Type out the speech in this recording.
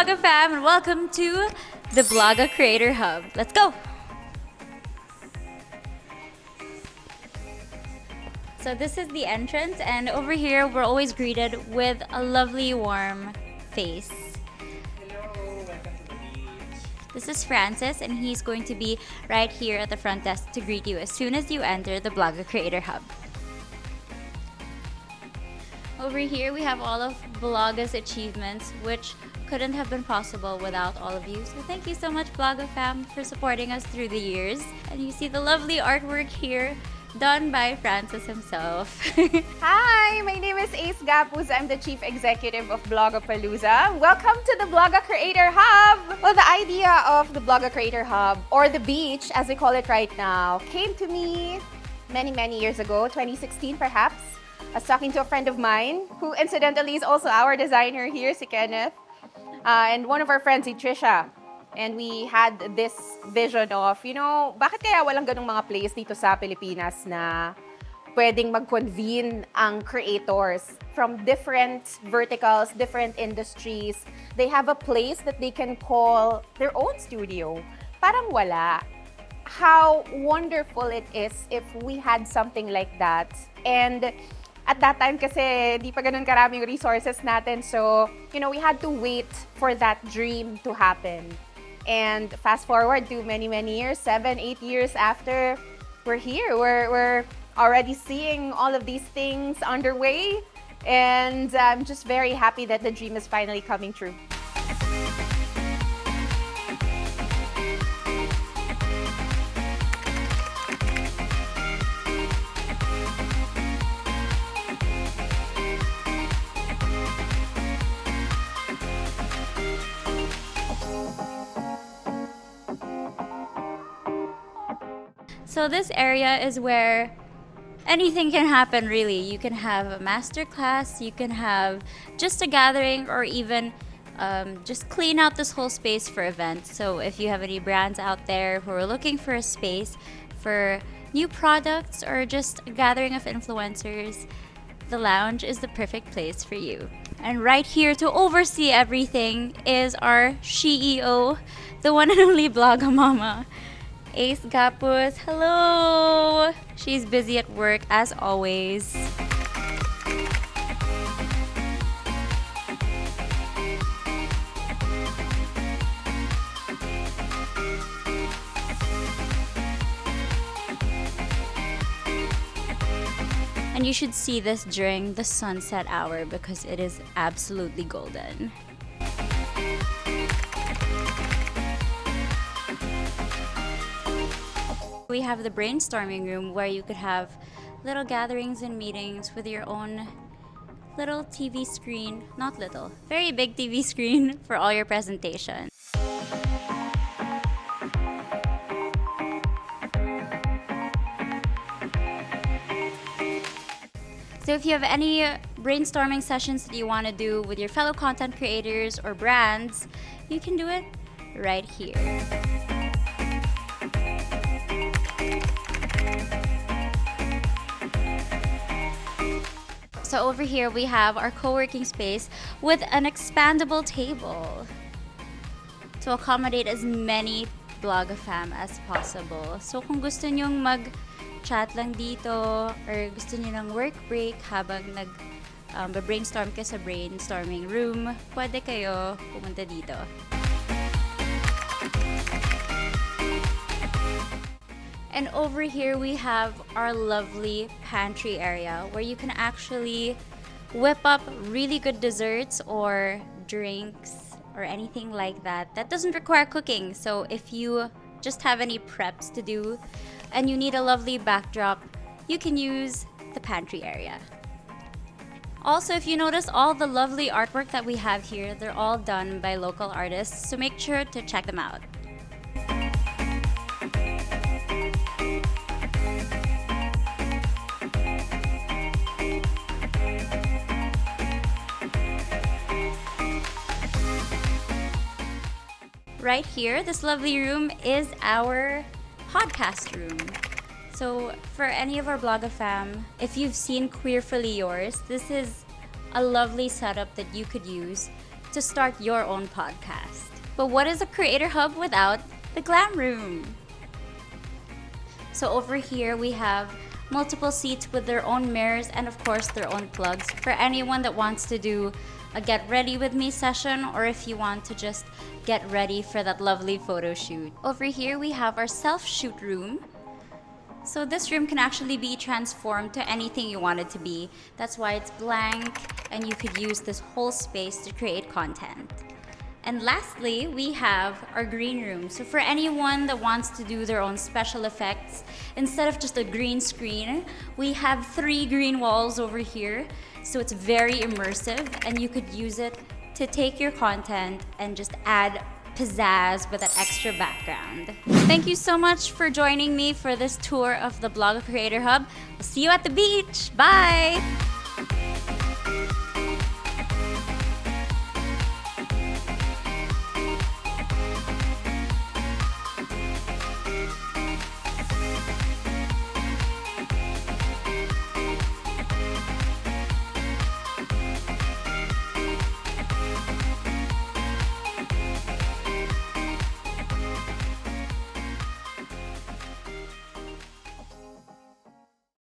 Bloga fam, and welcome to the Bloga Creator Hub. Let's go! So this is the entrance, and over here we're always greeted with a lovely warm face. Hello, welcome to the beach. This is Francis, and he's going to be right here at the front desk to greet you as soon as you enter the Bloga Creator Hub. Over here we have all of Bloga's achievements, which couldn't have been possible without all of you. So thank you so much, Bloga fam, for supporting us through the years. And you see the lovely artwork here done by Francis himself. Hi, my name is Ace Gapuz. I'm the Chief Executive of Blogapalooza. Welcome to the Bloga Creator Hub! Well, the idea of the Bloga Creator Hub, or the beach as we call it right now, came to me many years ago, 2016 perhaps. I was talking to a friend of mine, who incidentally is also our designer here, si Kenneth, and one of our friends, si Trisha. And we had this vision of, bakit kaya walang ganung mga place dito sa Pilipinas na pwedeng mag-convene ang creators from different verticals, different industries. They have a place that they can call their own studio. Parang wala. How wonderful it is if we had something like that. And at that time kasi di pa ganun karaming resources natin, so we had to wait for that dream to happen. And fast forward to many years, 7-8 years after, we're here. We're already seeing all of these things underway, and I'm just very happy that the dream is finally coming true. So this area is where anything can happen, really. You can have a master class, you can have just a gathering, or even just clean out this whole space for events. So if you have any brands out there who are looking for a space for new products or just a gathering of influencers, the lounge is the perfect place for you. And right here to oversee everything is our CEO, the one and only Bloga Mama, Ace Gapuz. Hello! She's busy at work as always. And you should see this during the sunset hour because it is absolutely golden. We have the brainstorming room where you could have little gatherings and meetings with your own little TV screen, not little, very big TV screen for all your presentation. So if you have any brainstorming sessions that you want to do with your fellow content creators or brands, you can do it right here. So over here we have our co-working space with an expandable table to accommodate as many Bloga fam as possible. So kung gusto nyong mag-chat lang dito or gusto nyo ng work break habang brainstorm ka sa brainstorming room, pwede kayo pumunta dito. And over here we have our lovely pantry area where you can actually whip up really good desserts or drinks or anything like that. That doesn't require cooking. So if you just have any preps to do and you need a lovely backdrop, you can use the pantry area. Also, if you notice all the lovely artwork that we have here, they're all done by local artists, so make sure to check them out. Right here, this lovely room is our podcast room. So for any of our Bloga fam, if you've seen Queerfully Yours, this is a lovely setup that you could use to start your own podcast. But what is a Creator Hub without the glam room? So over here we have multiple seats with their own mirrors and of course their own plugs for anyone that wants to do a get ready with me session, or if you want to just get ready for that lovely photo shoot. Over here we have our self-shoot room. So this room can actually be transformed to anything you want it to be. That's why it's blank and you could use this whole space to create content. And lastly, we have our green room. So for anyone that wants to do their own special effects, instead of just a green screen, we have 3 green walls over here. So it's very immersive and you could use it to take your content and just add pizzazz with that extra background. Thank you so much for joining me for this tour of the Bloga Creator Hub. I'll see you at the beach. Bye!